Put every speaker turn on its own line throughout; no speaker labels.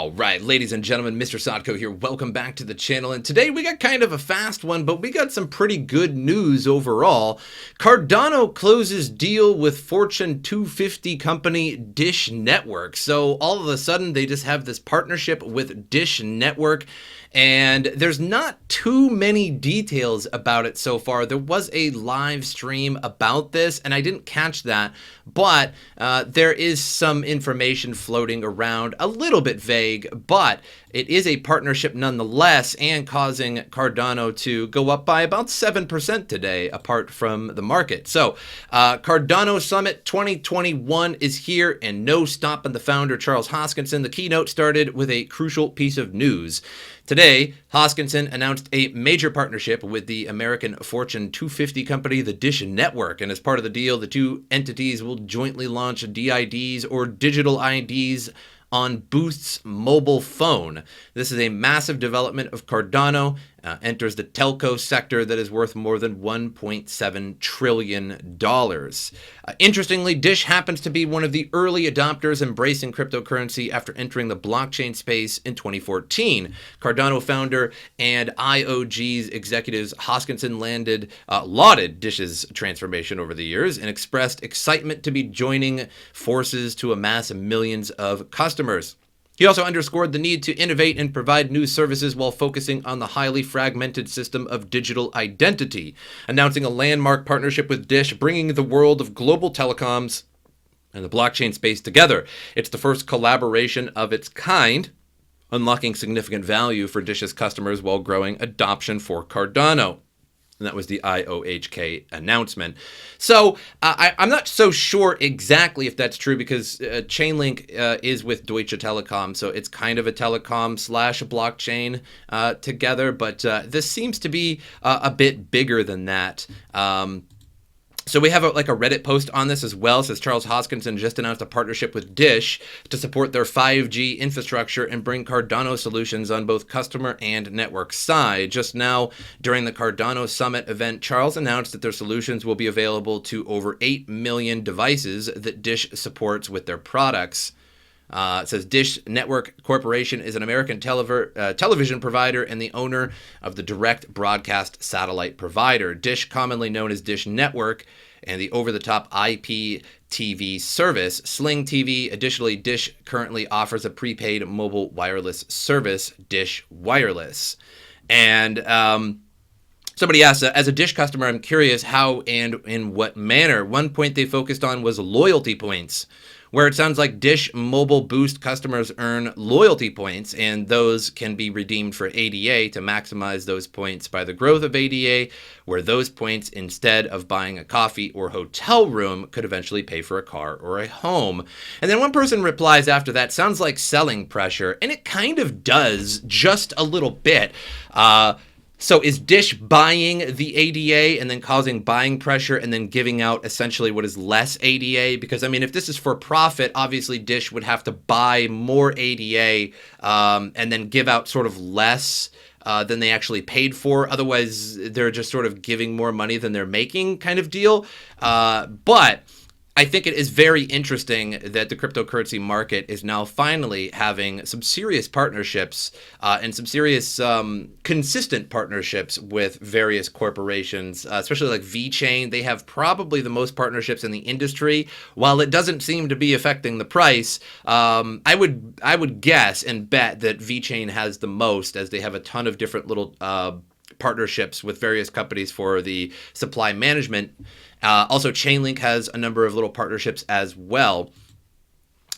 All right, ladies and gentlemen, MrSotko here. Welcome back to the channel. And today we got kind of a fast one, but we got some pretty good news overall. Cardano closes deal with Fortune 250 company Dish Network. So all of a sudden they just have this partnership with Dish Network. And there's not too many details about it so far. There was a live stream about this, and I didn't catch that, but there is some information floating around, a little bit vague, but it is a partnership nonetheless, and causing Cardano to go up by about 7% today, apart from the market. So Cardano Summit 2021 is here, and no stopping the founder, Charles Hoskinson. The keynote started with a crucial piece of news. Today, Hoskinson announced a major partnership with the American Fortune 250 company, the Dish Network. And as part of the deal, the two entities will jointly launch DIDs, or digital IDs, on Booth's mobile phone. This is a massive development of Cardano, enters the telco sector that is worth more than $1.7 trillion. Interestingly, Dish happens to be one of the early adopters embracing cryptocurrency after entering the blockchain space in 2014. Cardano founder and IOG's executives Hoskinson lauded Dish's transformation over the years and expressed excitement to be joining forces to amass millions of customers. He also underscored the need to innovate and provide new services while focusing on the highly fragmented system of digital identity, announcing a landmark partnership with Dish, bringing the world of global telecoms and the blockchain space together. It's the first collaboration of its kind, unlocking significant value for Dish's customers while growing adoption for Cardano. And that was the IOHK announcement. So I'm not so sure exactly if that's true, because Chainlink is with Deutsche Telekom, so it's kind of a telecom slash blockchain together, but this seems to be a bit bigger than that. So we have a Reddit post on this as well. It says Charles Hoskinson just announced a partnership with Dish to support their 5G infrastructure and bring Cardano solutions on both customer and network side. Just now, during the Cardano Summit event, Charles announced that their solutions will be available to over 8 million devices that Dish supports with their products. It says Dish Network Corporation is an American television provider and the owner of the direct broadcast satellite provider. Dish, commonly known as Dish Network, and the over-the-top IP TV service, Sling TV. Additionally, Dish currently offers a prepaid mobile wireless service, Dish Wireless. And somebody asked, as a Dish customer, I'm curious how and in what manner. One point they focused on was loyalty points, where it sounds like Dish Mobile Boost customers earn loyalty points, and those can be redeemed for ADA to maximize those points by the growth of ADA, where those points, instead of buying a coffee or hotel room, could eventually pay for a car or a home. And then one person replies after that, sounds like selling pressure, and it kind of does, just a little bit. So is Dish buying the ADA and then causing buying pressure and then giving out essentially what is less ADA? Because, I mean, if this is for profit, obviously Dish would have to buy more ADA and then give out sort of less than they actually paid for. Otherwise, they're just sort of giving more money than they're making kind of deal. But I think it is very interesting that the cryptocurrency market is now finally having some serious partnerships and some serious consistent partnerships with various corporations, especially like VeChain. They have probably the most partnerships in the industry. While it doesn't seem to be affecting the price, I would guess and bet that VeChain has the most, as they have a ton of different little partnerships with various companies for the supply management. Also, Chainlink has a number of little partnerships as well.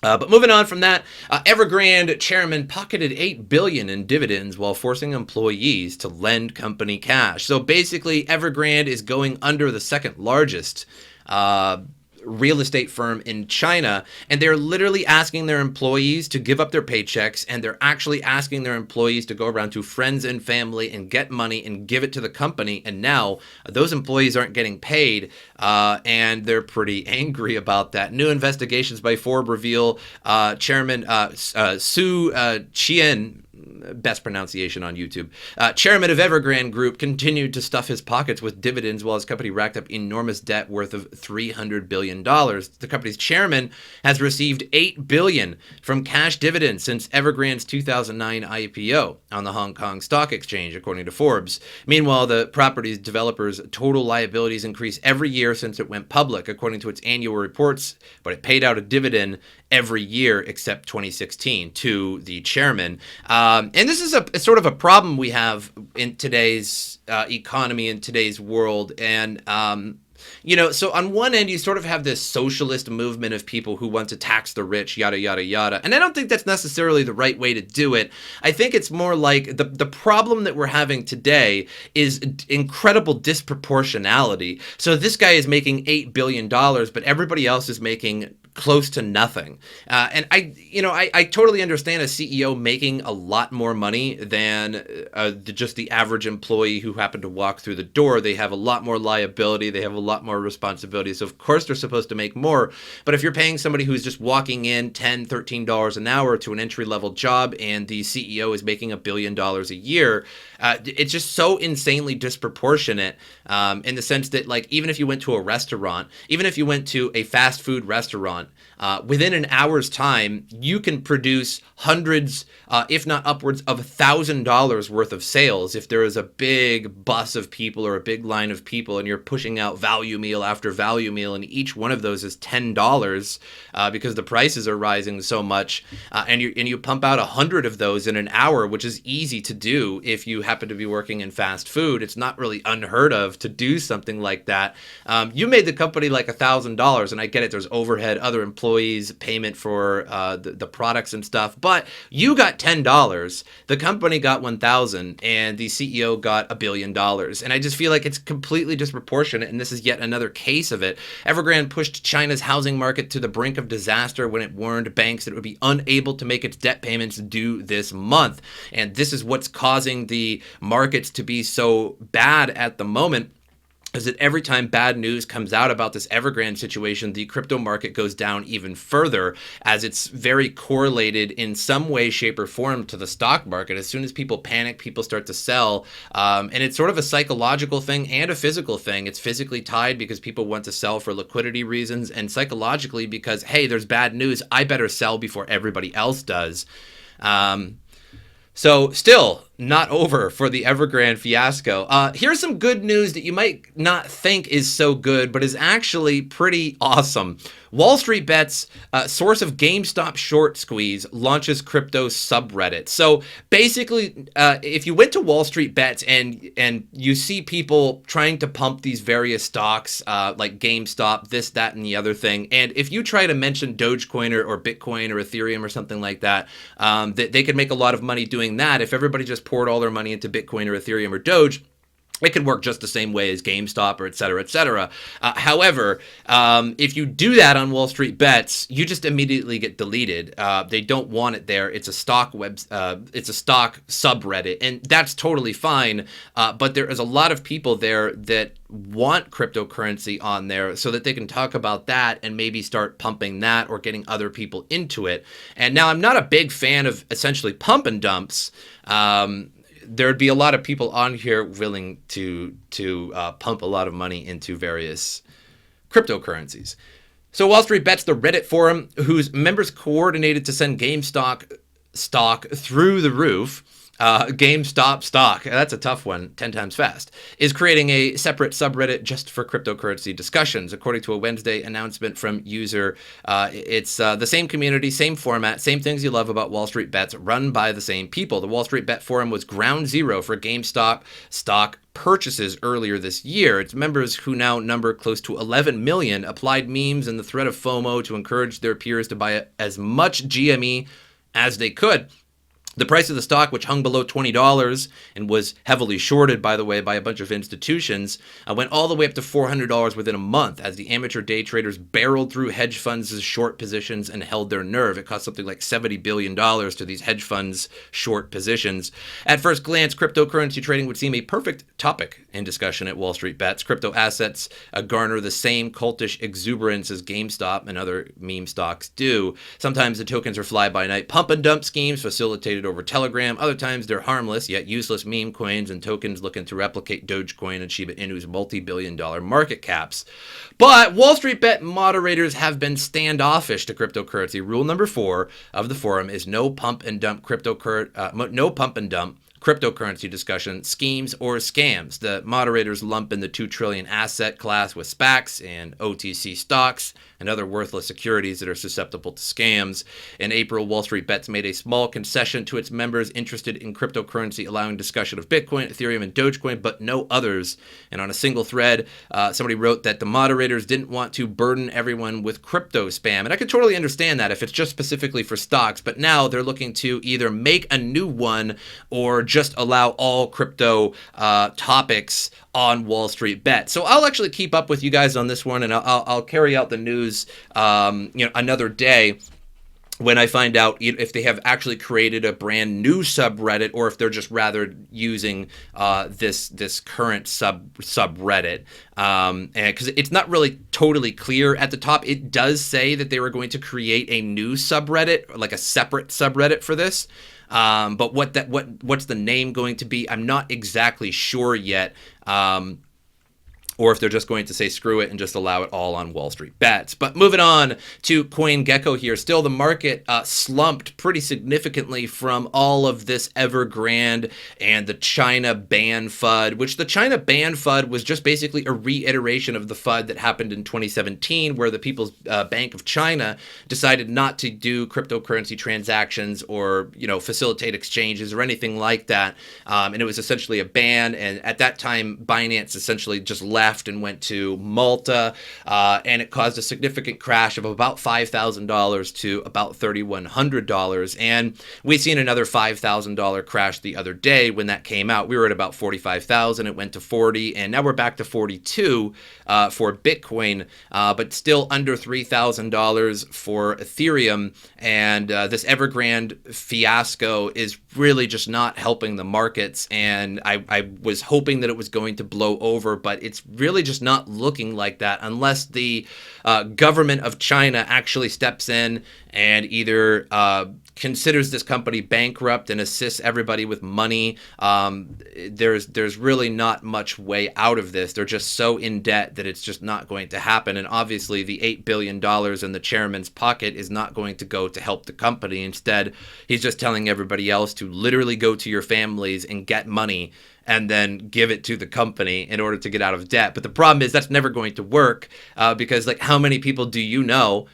But moving on from that, Evergreen Chairman pocketed $8 billion in dividends while forcing employees to lend company cash. So basically, Evergreen is going under the second largest real estate firm in China, and they're literally asking their employees to give up their paychecks, and they're actually asking their employees to go around to friends and family and get money and give it to the company. And now those employees aren't getting paid, and they're pretty angry about that. New investigations by Forbes reveal Chairman Su Qian best pronunciation on YouTube. Chairman of Evergrande Group continued to stuff his pockets with dividends while his company racked up enormous debt worth of $300 billion. The company's chairman has received $8 billion from cash dividends since Evergrande's 2009 IPO on the Hong Kong Stock Exchange, according to Forbes. Meanwhile, the property's developer's total liabilities increase every year since it went public, according to its annual reports, but it paid out a dividend every year except 2016 to the chairman. And this is a sort of a problem we have in today's economy, in today's world. And so on one end, you sort of have this socialist movement of people who want to tax the rich, yada, yada, yada. And I don't think that's necessarily the right way to do it. I think it's more like the problem that we're having today is incredible disproportionality. So this guy is making $8 billion, but everybody else is making close to nothing. And I totally understand a CEO making a lot more money than just the average employee who happened to walk through the door. They have a lot more liability. They have a lot more responsibility. So of course they're supposed to make more. But if you're paying somebody who's just walking in $10, $13 an hour to an entry-level job and the CEO is making $1 billion a year, it's just so insanely disproportionate in the sense that, like, even if you went to a restaurant, even if you went to a fast food restaurant, within an hour's time, you can produce hundreds, if not upwards of $1,000 worth of sales if there is a big bus of people or a big line of people and you're pushing out value meal after value meal, and each one of those is $10 because the prices are rising so much, and you pump out 100 of those in an hour, which is easy to do if you happen to be working in fast food. It's not really unheard of to do something like that. You made the company like $1,000, and I get it, there's overhead, other employees, payment for the products and stuff, but you got $10, the company got $1,000, and the CEO got $1 billion. And I just feel like it's completely disproportionate, and this is yet another case of it. Evergrande pushed China's housing market to the brink of disaster when it warned banks that it would be unable to make its debt payments due this month. And this is what's causing the markets to be so bad at the moment, is that every time bad news comes out about this Evergrande situation, the crypto market goes down even further, as it's very correlated in some way, shape, or form to the stock market. As soon as people panic, people start to sell. And it's sort of a psychological thing and a physical thing. It's physically tied because people want to sell for liquidity reasons, and psychologically because, hey, there's bad news, I better sell before everybody else does. So still not over for the Evergrande fiasco. Here's some good news that you might not think is so good, but is actually pretty awesome. WallStreetBets, source of GameStop short squeeze, launches crypto subreddit. So basically, if you went to WallStreetBets and you see people trying to pump these various stocks like GameStop, this, that, and the other thing, and if you try to mention Dogecoin or Bitcoin or Ethereum or something like that, they could make a lot of money doing that. If everybody just poured all their money into Bitcoin or Ethereum or Doge, it could work just the same way as GameStop or et cetera, et cetera. However, if you do that on WallStreetBets, you just immediately get deleted. They don't want it there. It's a stock it's a stock subreddit, and that's totally fine. But there is a lot of people there that want cryptocurrency on there so that they can talk about that and maybe start pumping that or getting other people into it. And now I'm not a big fan of essentially pump and dumps. There'd be a lot of people on here willing to pump a lot of money into various cryptocurrencies. So WallStreetBets, the Reddit forum, whose members coordinated to send GameStop stock through the roof, GameStop stock, that's a tough one, 10 times fast, is creating a separate subreddit just for cryptocurrency discussions. According to a Wednesday announcement from user, it's the same community, same format, same things you love about WallStreetBets, run by the same people. The WallStreetBet forum was ground zero for GameStop stock purchases earlier this year. Its members, who now number close to 11 million, applied memes and the threat of FOMO to encourage their peers to buy as much GME as they could. The price of the stock, which hung below $20 and was heavily shorted, by the way, by a bunch of institutions, went all the way up to $400 within a month as the amateur day traders barreled through hedge funds' short positions and held their nerve. It cost something like $70 billion to these hedge funds' short positions. At first glance, cryptocurrency trading would seem a perfect topic in discussion at WallStreetBets. Crypto assets garner the same cultish exuberance as GameStop and other meme stocks do. Sometimes the tokens are fly-by-night pump-and-dump schemes facilitated traded over Telegram. Other times they're harmless yet useless meme coins and tokens looking to replicate Dogecoin and Shiba Inu's multi-billion-dollar market caps. But Wall Street Bet moderators have been standoffish to cryptocurrency. Rule number 4 of the forum is no pump and dump cryptocurrency discussion, schemes, or scams. The moderators lump in the 2 trillion asset class with SPACs and OTC stocks and other worthless securities that are susceptible to scams. In April, Wall Street Bets made a small concession to its members interested in cryptocurrency, allowing discussion of Bitcoin, Ethereum, and Dogecoin, but no others. And on a single thread, somebody wrote that the moderators didn't want to burden everyone with crypto spam. And I could totally understand that if it's just specifically for stocks, but now they're looking to either make a new one or just allow all crypto topics on Wall Street Bet. So I'll actually keep up with you guys on this one, and I'll carry out the news another day when I find out if they have actually created a brand new subreddit or if they're just rather using this current subreddit. And because it's not really totally clear at the top, it does say that they were going to create a new subreddit, like a separate subreddit for this. But what's the name going to be? I'm not exactly sure yet. Or if they're just going to say screw it and just allow it all on Wall Street Bets. But moving on to CoinGecko here. Still, the market slumped pretty significantly from all of this Evergrande and the China ban FUD, which the China ban FUD was just basically a reiteration of the FUD that happened in 2017, where the People's Bank of China decided not to do cryptocurrency transactions or, facilitate exchanges or anything like that. And it was essentially a ban. And at that time, Binance essentially just left and went to Malta, and it caused a significant crash of about $5,000 to about $3,100. And we've seen another $5,000 crash the other day when that came out. We were at about 45,000. It went to 40, and now we're back to 42 for Bitcoin, but still under $3,000 for Ethereum. And this Evergrande fiasco is really just not helping the markets. And I was hoping that it was going to blow over, but it's really just not looking like that unless the government of China actually steps in and either considers this company bankrupt and assists everybody with money. There's really not much way out of this. They're just so in debt that it's just not going to happen. And obviously the $8 billion in the chairman's pocket is not going to go to help the company. Instead, he's just telling everybody else to literally go to your families and get money and then give it to the company in order to get out of debt. But the problem is that's never going to work because, how many people do you know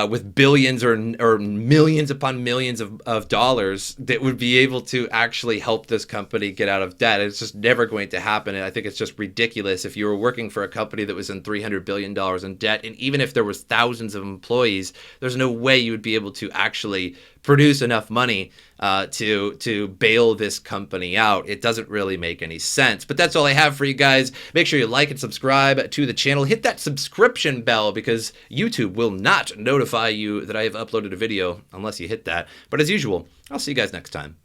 with billions or millions upon millions of dollars that would be able to actually help this company get out of debt? It's just never going to happen. And I think it's just ridiculous. If you were working for a company that was in $300 billion in debt, and even if there was thousands of employees, there's no way you would be able to actually produce enough money to bail this company out. It doesn't really make any sense. But that's all I have for you guys. Make sure you like and subscribe to the channel. Hit that subscription bell because YouTube will not notify you that I have uploaded a video unless you hit that. But as usual, I'll see you guys next time.